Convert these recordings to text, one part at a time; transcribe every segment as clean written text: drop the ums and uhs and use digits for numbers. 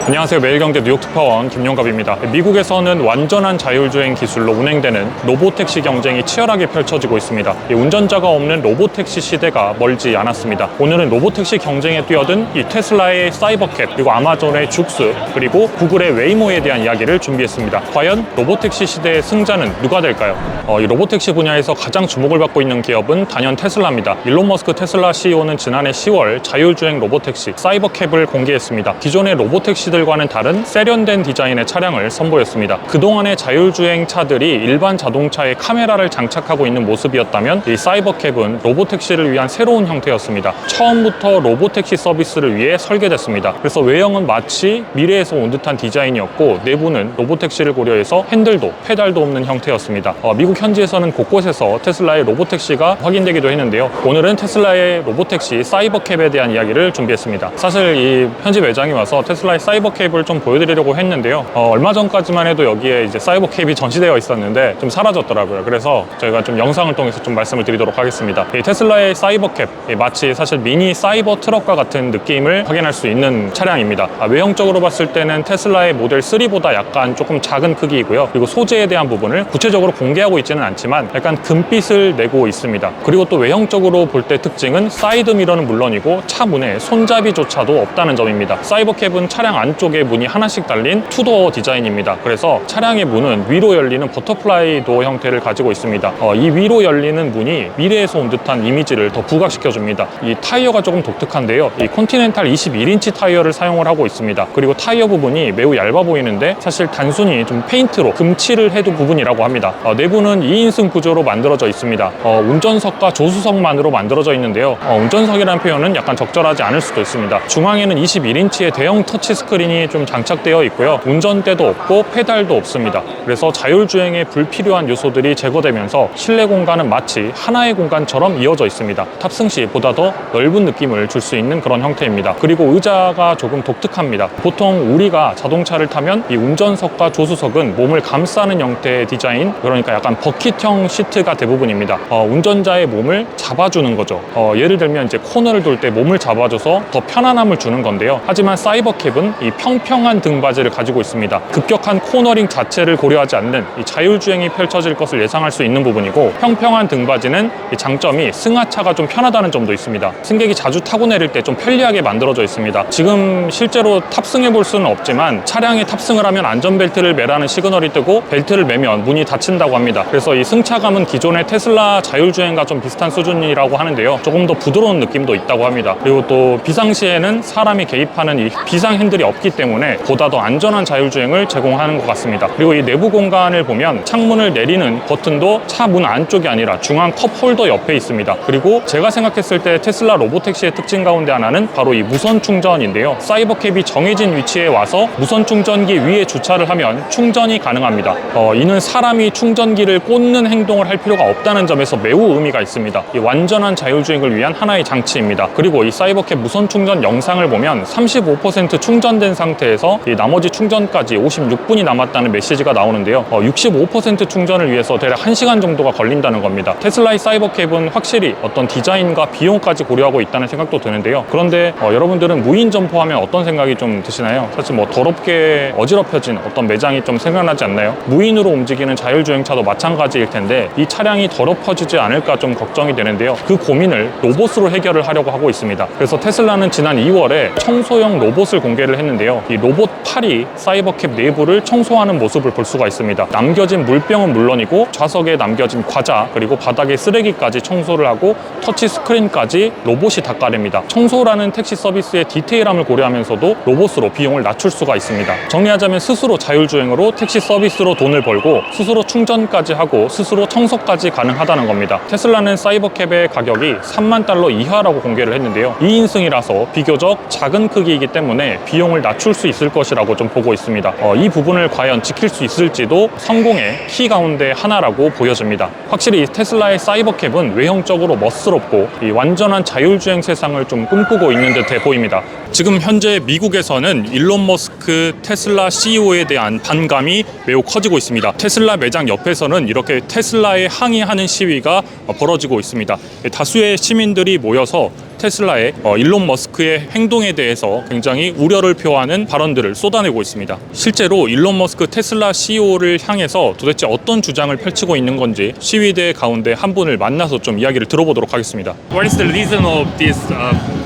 안녕하세요. 매일경제 뉴욕 특파원 김용갑입니다. 미국에서는 완전한 자율주행 기술로 운행되는 로보택시 경쟁이 치열하게 펼쳐지고 있습니다. 운전자가 없는 로보택시 시대가 멀지 않았습니다. 오늘은 로보택시 경쟁에 뛰어든 이 테슬라의 사이버캡, 그리고 아마존의 죽스, 그리고 구글의 웨이모에 대한 이야기를 준비했습니다. 과연 로보택시 시대의 승자는 누가 될까요? 이 로보택시 분야에서 가장 주목을 받고 있는 기업은 단연 테슬라입니다. 일론 머스크 테슬라 CEO는 지난해 10월 자율주행 로보택시 사이버캡을 공개했습니다. 기존의 로보택시들과는 다른 세련된 디자인의 차량을 선보였습니다. 그동안의 자율주행 차들이 일반 자동차에 카메라를 장착하고 있는 모습이었다면 이 사이버캡은 로보택시를 위한 새로운 형태였습니다. 처음부터 로보택시 서비스를 위해 설계됐습니다. 그래서 외형은 마치 미래에서 온 듯한 디자인이었고, 내부는 로보택시를 고려해서 핸들도 페달도 없는 형태였습니다. 미국 현지에서는 곳곳에서 테슬라의 로보택시가 확인되기도 했는데요. 오늘은 테슬라의 로보택시 사이버캡에 대한 이야기를 준비했습니다. 사실 이 현지 매장에 와서 테슬라의 사이버캡을 좀 보여드리려고 했는데요. 얼마 전까지만 해도 여기에 이제 사이버캡이 전시되어 있었는데 좀 사라졌더라고요. 그래서 저희가 좀 영상을 통해서 좀 말씀을 드리도록 하겠습니다. 이 테슬라의 사이버캡, 마치 사실 미니 사이버 트럭과 같은 느낌을 확인할 수 있는 차량입니다. 외형적으로 봤을 때는 테슬라의 모델 3보다 약간 조금 작은 크기이고요. 그리고 소재에 대한 부분을 구체적으로 공개하고 있지는 않지만 약간 금빛을 내고 있습니다. 그리고 또 외형적으로 볼 때 특징은 사이드 미러는 물론이고 차 문에 손잡이조차도 없다는 점입니다. 사이버캡은 차량 안쪽에 문이 하나씩 달린 투도어 디자인입니다. 그래서 차량의 문은 위로 열리는 버터플라이 도어 형태를 가지고 있습니다. 이 위로 열리는 문이 미래에서 온 듯한 이미지를 더 부각시켜줍니다. 이 타이어가 조금 독특한데요. 이 컨티넨탈 21인치 타이어를 사용을 하고 있습니다. 그리고 타이어 부분이 매우 얇아 보이는데 사실 단순히 좀 페인트로 금칠을 해둔 부분이라고 합니다. 내부는 2인승 구조로 만들어져 있습니다. 운전석과 조수석만으로 만들어져 있는데요. 운전석이라는 표현은 약간 적절하지 않을 수도 있습니다. 중앙에는 21인치의 대형 터치 스크린이 좀 장착되어 있고요. 운전대도 없고 페달도 없습니다. 그래서 자율주행에 불필요한 요소들이 제거되면서 실내 공간은 마치 하나의 공간처럼 이어져 있습니다. 탑승 시 보다 더 넓은 느낌을 줄 수 있는 그런 형태입니다. 그리고 의자가 조금 독특합니다. 보통 우리가 자동차를 타면 이 운전석과 조수석은 몸을 감싸는 형태의 디자인, 그러니까 약간 버킷형 시트가 대부분입니다. 운전자의 몸을 잡아주는 거죠. 예를 들면 이제 코너를 돌 때 몸을 잡아줘서 더 편안함을 주는 건데요. 하지만 사이버캡은 이 평평한 등받이를 가지고 있습니다. 급격한 코너링 자체를 고려하지 않는 이 자율주행이 펼쳐질 것을 예상할 수 있는 부분이고, 평평한 등받이는 이 장점이 승하차가 좀 편하다는 점도 있습니다. 승객이 자주 타고 내릴 때 좀 편리하게 만들어져 있습니다. 지금 실제로 탑승해 볼 수는 없지만 차량에 탑승을 하면 안전벨트를 매라는 시그널이 뜨고 벨트를 매면 문이 닫힌다고 합니다. 그래서 이 승차감은 기존의 테슬라 자율주행과 좀 비슷한 수준이라고 하는데요. 조금 더 부드러운 느낌도 있다고 합니다. 그리고 또 비상시에는 사람이 개입하는 이 비상 핸들이 없기 때문에 보다 더 안전한 자율주행을 제공하는 것 같습니다. 그리고 이 내부 공간을 보면 창문을 내리는 버튼도 차 문 안쪽이 아니라 중앙 컵홀더 옆에 있습니다. 그리고 제가 생각했을 때 테슬라 로보택시의 특징 가운데 하나는 바로 이 무선 충전인데요. 사이버캡이 정해진 위치에 와서 무선 충전기 위에 주차를 하면 충전이 가능합니다. 이는 사람이 충전기를 꽂는 행동을 할 필요가 없다는 점에서 매우 의미가 있습니다. 이 완전한 자율주행을 위한 하나의 장치입니다. 그리고 이 사이버캡 무선 충전 영상을 보면 35% 충전된 상태에서 이 나머지 충전까지 56분이 남았다는 메시지가 나오는데요. 65% 충전을 위해서 대략 1시간 정도가 걸린다는 겁니다. 테슬라의 사이버캡은 확실히 어떤 디자인과 비용까지 고려하고 있다는 생각도 드는데요. 그런데 여러분들은 무인 점포하면 어떤 생각이 좀 드시나요? 사실 뭐 더럽게 어지럽혀진 어떤 매장이 좀 생각나지 않나요? 무인으로 움직이는 자율주행차도 마찬가지일 텐데 이 차량이 더럽혀지지 않을까 좀 걱정이 되는데요. 그 고민을 로봇으로 해결을 하려고 하고 있습니다. 그래서 테슬라는 지난 2월에 청소용 로봇을 공개를 했는데요. 이 로봇 팔이 사이버캡 내부를 청소하는 모습을 볼 수가 있습니다. 남겨진 물병은 물론이고 좌석에 남겨진 과자, 그리고 바닥에 쓰레기까지 청소를 하고 터치 스크린까지 로봇이 닦아냅니다. 청소라는 택시 서비스의 디테일함을 고려하면서도 로봇으로 비용을 낮출 수가 있습니다. 정리하자면 스스로 자율주행으로 택시 서비스로 돈을 벌고 스스로 충전까지 하고 스스로 청소까지 가능하다는 겁니다. 테슬라는 사이버캡의 가격이 3만 달러 이하라고 공개를 했는데요. 2인승이라서 비교적 작은 크기이기 때문에 비용을 낮출 수 있을 것이라고 좀 보고 있습니다. 이 부분을 과연 지킬 수 있을지도 성공의 키 가운데 하나라고 보여집니다. 확실히 테슬라의 사이버캡은 외형적으로 멋스럽고 이 완전한 자율주행 세상을 좀 꿈꾸고 있는 듯해 보입니다. 지금 현재 미국에서는 일론 머스크 테슬라 CEO에 대한 반감이 매우 커지고 있습니다. 테슬라 매장 옆에서는 이렇게 테슬라에 항의하는 시위가 벌어지고 있습니다. 다수의 시민들이 모여서 테슬라의 일론 머스크의 행동에 대해서 굉장히 우려를 표하는 발언들을 쏟아내고 있습니다. 실제로 일론 머스크 테슬라 CEO를 향해서 도대체 어떤 주장을 펼치고 있는 건지 시위대 가운데 한 분을 만나서 좀 이야기를 들어보도록 하겠습니다. What is the reason of this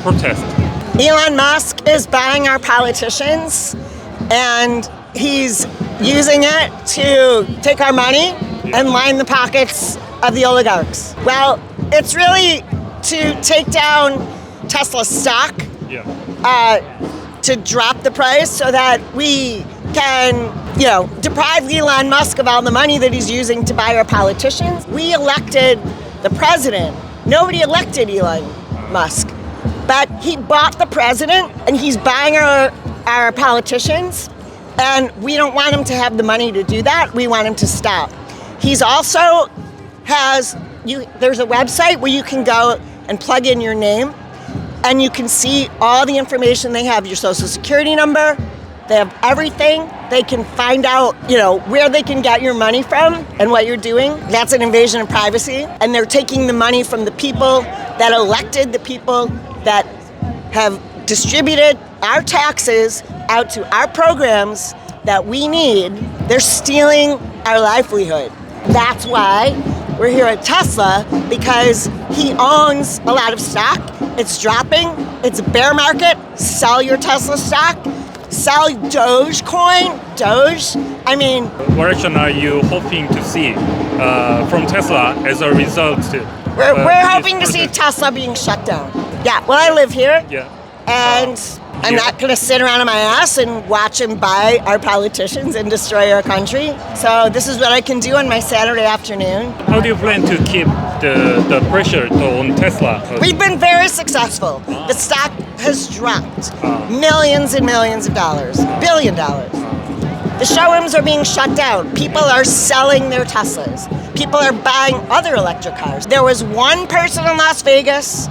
protest? Elon Musk is buying our politicians and he's using it to take our money and line the pockets of the oligarchs. Well, it's really to take down Tesla stock, to drop the price so that we can, deprive Elon Musk of all the money that he's using to buy our politicians. We elected the president. Nobody elected Elon Musk. But he bought the president and he's buying our politicians, and we don't want him to have the money to do that. We want him to stop. He's also there's a website where you can go and plug in your name and you can see all the information they have, your social security number, they have everything. They can find out, where they can get your money from and what you're doing. That's an invasion of privacy. And they're taking the money from the people that elected the people that have distributed our taxes out to our programs that we need. They're stealing our livelihood. That's why we're here at Tesla, because he owns a lot of stock. It's dropping. It's a bear market. Sell your Tesla stock. Sell Dogecoin. Doge. I mean, What action are you hoping to see from Tesla as a result? we're hoping to see Tesla being shut down. Yeah, well, I live here. Yeah. And I'm not going to sit around on my ass and watch him buy our politicians and destroy our country. So this is what I can do on my Saturday afternoon. How do you plan to keep the pressure on Tesla? We've been very successful. The stock has dropped millions and millions of dollars, $1 billion. The showrooms are being shut down. People are selling their Teslas. People are buying other electric cars. There was one person in Las Vegas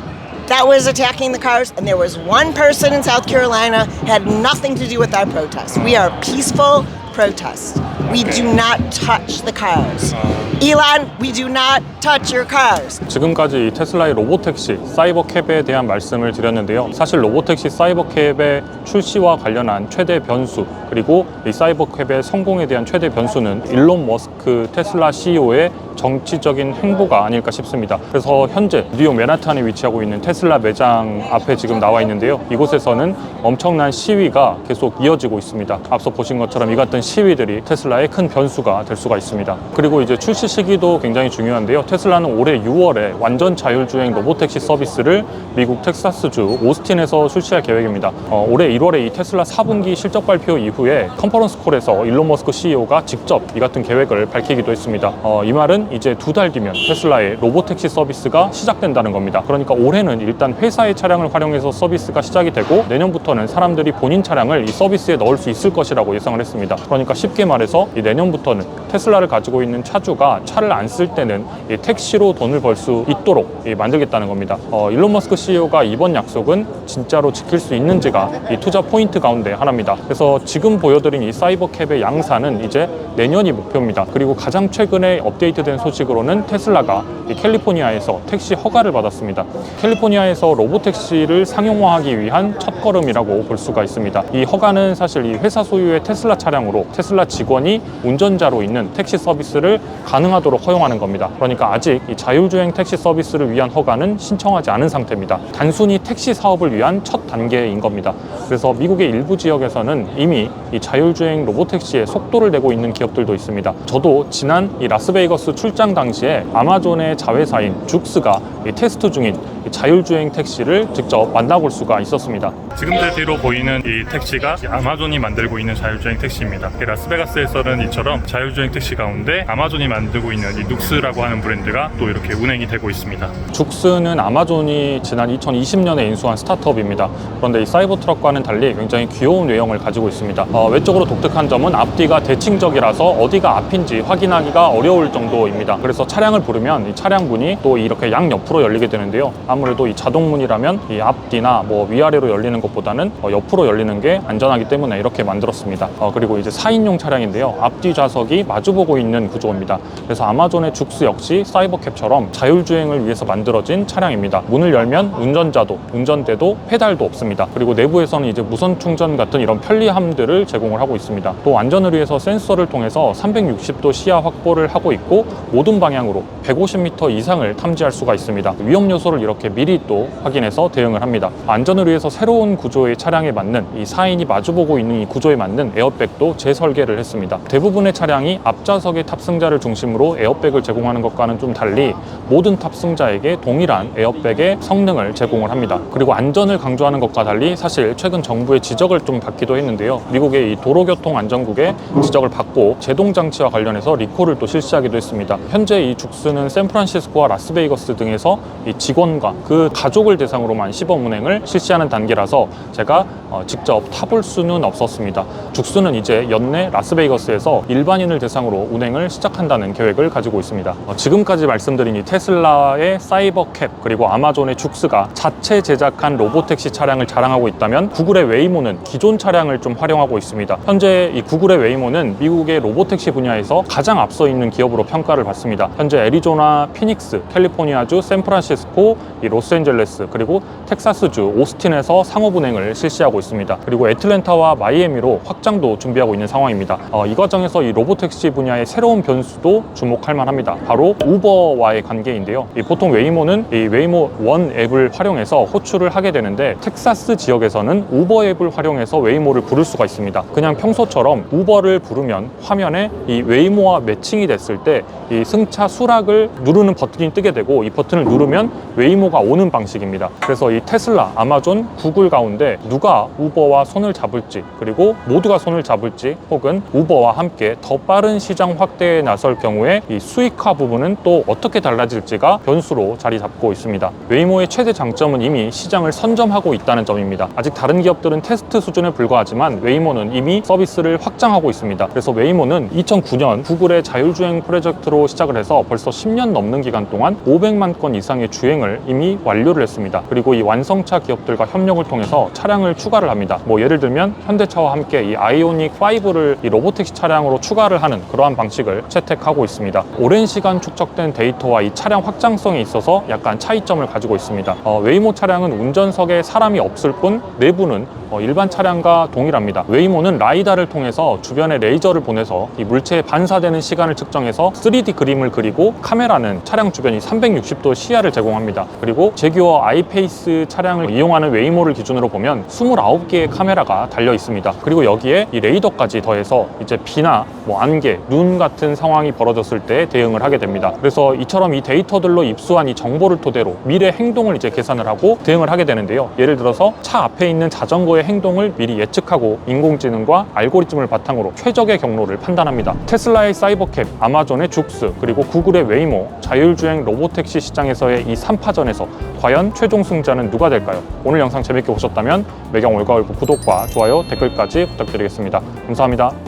that was attacking the cars, and there was one person in South Carolina, had nothing to do with our protests. We are peaceful protests. We do not touch the cars. Elon, we do not touch your cars. 지금까지 이 테슬라의 로보택시 사이버캡에 대한 말씀을 드렸는데요. 사실 로보택시 사이버캡의 출시와 관련한 최대 변수, 그리고 이 사이버캡의 성공에 대한 최대 변수는 일론 머스크 테슬라 CEO의 정치적인 행보가 아닐까 싶습니다. 그래서 현재 뉴욕 맨하탄에 위치하고 있는 테슬라 매장 앞에 지금 나와 있는데요. 이곳에서는 엄청난 시위가 계속 이어지고 있습니다. 앞서 보신 것처럼 이 같은 시위들이 테슬라의 큰 변수가 될 수가 있습니다. 그리고 이제 출시 시기도 굉장히 중요한데요. 테슬라는 올해 6월에 완전 자율주행 로보택시 서비스를 미국 텍사스주 오스틴에서 출시할 계획입니다. 올해 1월에 이 테슬라 4분기 실적 발표 이후에 컨퍼런스 콜에서 일론 머스크 CEO가 직접 이 같은 계획을 밝히기도 했습니다. 이 말은 이제 2달 뒤면 테슬라의 로보택시 서비스가 시작된다는 겁니다. 그러니까 올해는 일단 회사의 차량을 활용해서 서비스가 시작이 되고, 내년부터는 사람들이 본인 차량을 이 서비스에 넣을 수 있을 것이라고 예상을 했습니다. 그러니까 쉽게 말해서 이 내년부터는 테슬라를 가지고 있는 차주가 차를 안 쓸 때는 이 택시로 돈을 벌 수 있도록 만들겠다는 겁니다. 일론 머스크 CEO가 이번 약속은 진짜로 지킬 수 있는지가 이 투자 포인트 가운데 하나입니다. 그래서 지금 보여드린 이 사이버캡의 양산은 이제 내년이 목표입니다. 그리고 가장 최근에 업데이트된 소식으로는 테슬라가 이 캘리포니아에서 택시 허가를 받았습니다. 캘리포니아에서 로보택시를 상용화하기 위한 첫걸음이라고 볼 수가 있습니다. 이 허가는 사실 이 회사 소유의 테슬라 차량으로 테슬라 직원이 운전자로 있는 택시 서비스를 가능하도록 허용하는 겁니다. 그러니까 아직 이 자율주행 택시 서비스를 위한 허가는 신청하지 않은 상태입니다. 단순히 택시 사업을 위한 첫 단계인 겁니다. 그래서 미국의 일부 지역에서는 이미 이 자율주행 로보택시에 속도를 내고 있는 기업들도 있습니다. 저도 지난 이 라스베이거스 출장 당시에 아마존의 자회사인 죽스가 이 테스트 중인 이 자율주행 택시를 직접 만나볼 수가 있었습니다. 지금 제 뒤로 보이는 이 택시가 아마존이 만들고 있는 자율주행 택시입니다. 라스베가스에서는 이처럼 자율주행 택시 가운데 아마존이 만들고 있는 이 눅스라고 하는 브랜드가 또 이렇게 운행이 되고 있습니다. 죽스는 아마존이 지난 2020년에 인수한 스타트업입니다. 그런데 이 사이버트럭과는 달리 굉장히 귀여운 외형을 가지고 있습니다. 외적으로 독특한 점은 앞뒤가 대칭적이라서 어디가 앞인지 확인하기가 어려울 정도입니다. 그래서 차량을 부르면 이 차량 문이 또 이렇게 양옆으로 열리게 되는데요. 아무래도 이 자동문이라면 이 앞뒤나 뭐 위아래로 열리는 것보다는 옆으로 열리는 게 안전하기 때문에 이렇게 만들었습니다. 그리고 이제 4인용 차량인데요. 앞뒤 좌석이 마주보고 있는 구조입니다. 그래서 아마존의 죽스 역시 사이버캡처럼 자율주행을 위해서 만들어진 차량입니다. 문을 열면 운전자도, 운전대도, 페달도 없습니다. 그리고 내부에서는 이제 무선 충전 같은 이런 편리함들을 제공을 하고 있습니다. 또 안전을 위해서 센서를 통해서 360도 시야 확보를 하고 있고 모든 방향으로 150m 이상을 탐지할 수가 있습니다. 위험 요소를 이렇게 미리 또 확인해서 대응을 합니다. 안전을 위해서 새로운 구조의 차량에 맞는 이 4인이 마주보고 있는 이 구조에 맞는 에어백도 재설계를 했습니다. 대부분의 차량이 앞좌석의 탑승자를 중심으로 에어백을 제공하는 것과는 좀 달리 모든 탑승자에게 동일한 에어백의 성능을 제공을 합니다. 그리고 안전을 강조하는 것과 달리 사실 최근 정부의 지적을 좀 받기도 했는데요. 미국의 이 도로교통안전국의 지적을 받고 제동장치와 관련해서 리콜을 또 실시하기도 했습니다. 현재 이 죽스는 샌프란시스코와 라스베이거스 등에서 이 직원과 그 가족을 대상으로만 시범 운행을 실시하는 단계라서 제가 직접 타볼 수는 없었습니다. 죽스는 이제 연내 라스베이거스에서 일반인을 대상으로 운행을 시작한다는 계획을 가지고 있습니다. 지금까지 말씀드린 이 테슬라의 사이버캡 그리고 아마존의 죽스가 자체 제작한 로보택시 차량을 자랑하고 있다면 구글의 웨이모는 기존 차량을 좀 활용하고 있습니다. 현재 이 구글의 웨이모는 미국의 로보택시 분야에서 가장 앞서 있는 기업으로 평가를 받습니다. 현재 애리조나, 피닉스, 캘리포니아주, 샌프란시스코, 이 로스앤젤레스 그리고 텍사스주 오스틴에서 상업 운행을 실시하고 있습니다. 그리고 애틀랜타와 마이애미로 확장도 준비하고 있는 상황입니다. 이 과정에서 이 로보택시 분야의 새로운 변수도 주목할 만합니다. 바로 우버와의 관계인데요. 보통 웨이모는 이 웨이모 원 앱을 활용해서 호출을 하게 되는데 텍사스 지역에서는 우버 앱을 활용해서 웨이모를 부를 수가 있습니다. 그냥 평소처럼 우버를 부르면 화면에 이 웨이모와 매칭이 됐을 때 이 승차 수락을 누르는 버튼이 뜨게 되고 이 버튼을 누르면 웨이모가 오는 방식입니다. 그래서 이 테슬라, 아마존, 구글 가운데 누가 우버와 손을 잡을지 그리고 모두가 손을 잡을지 혹은 우버와 함께 더 빠른 시장 확대에 나설 경우에 이 수익화 부분은 또 어떻게 달라질지가 변수로 자리 잡고 있습니다. 웨이모의 최대 장점은 이미 시장을 선점하고 있다는 점입니다. 아직 다른 기업들은 테스트 수준에 불과하지만 웨이모는 이미 서비스를 확장하고 있습니다. 그래서 웨이모는 2009년 구글의 자율주행 프로젝트로 시작을 해서 벌써 10년 넘는 기간 동안 500만 건 이상의 주행을 이미 완료를 했습니다. 그리고 이 완성차 기업들과 협력을 통해서 차량을 추가를 합니다. 예를 들면 현대차와 함께 이 아이오닉 5를 이 로보택시 차량으로 추가를 하는 그러한 방식을 채택하고 있습니다. 오랜 시간 축적된 데이터와 이 차량 확장성에 있어서 약간 차이점을 가지고 있습니다. 웨이모 차량은 운전석에 사람이 없을 뿐 내부는 일반 차량과 동일합니다. 웨이모는 라이다를 통해서 주변에 레이저를 보내서 이 물체에 반사되는 시간을 측정해서 3D 그림을 그리고 카메라는 차량 주변이 360도 시야를 제공합니다. 그리고 제규어 아이페이스 차량을 이용하는 웨이모를 기준으로 보면 29개의 카메라가 달려 있습니다. 그리고 여기에 이 레이더까지 더해서 이제 비나 안개, 눈 같은 상황이 벌어졌을 때 대응을 하게 됩니다. 그래서 이처럼 이 데이터들로 입수한 이 정보를 토대로 미래 행동을 이제 계산을 하고 대응을 하게 되는데요. 예를 들어서 차 앞에 있는 자전거의 행동을 미리 예측하고 인공지능과 알고리즘을 바탕으로 최적의 경로를 판단합니다. 테슬라의 사이버캡, 아마존의 죽스, 그리고 구글의 웨이모, 자율주행 로보택시 시장에서의 이 3파전에서 과연 최종 승자는 누가 될까요? 오늘 영상 재밌게 보셨다면 매경 올가을보 구독과 좋아요, 댓글까지 부탁드리겠습니다. 감사합니다.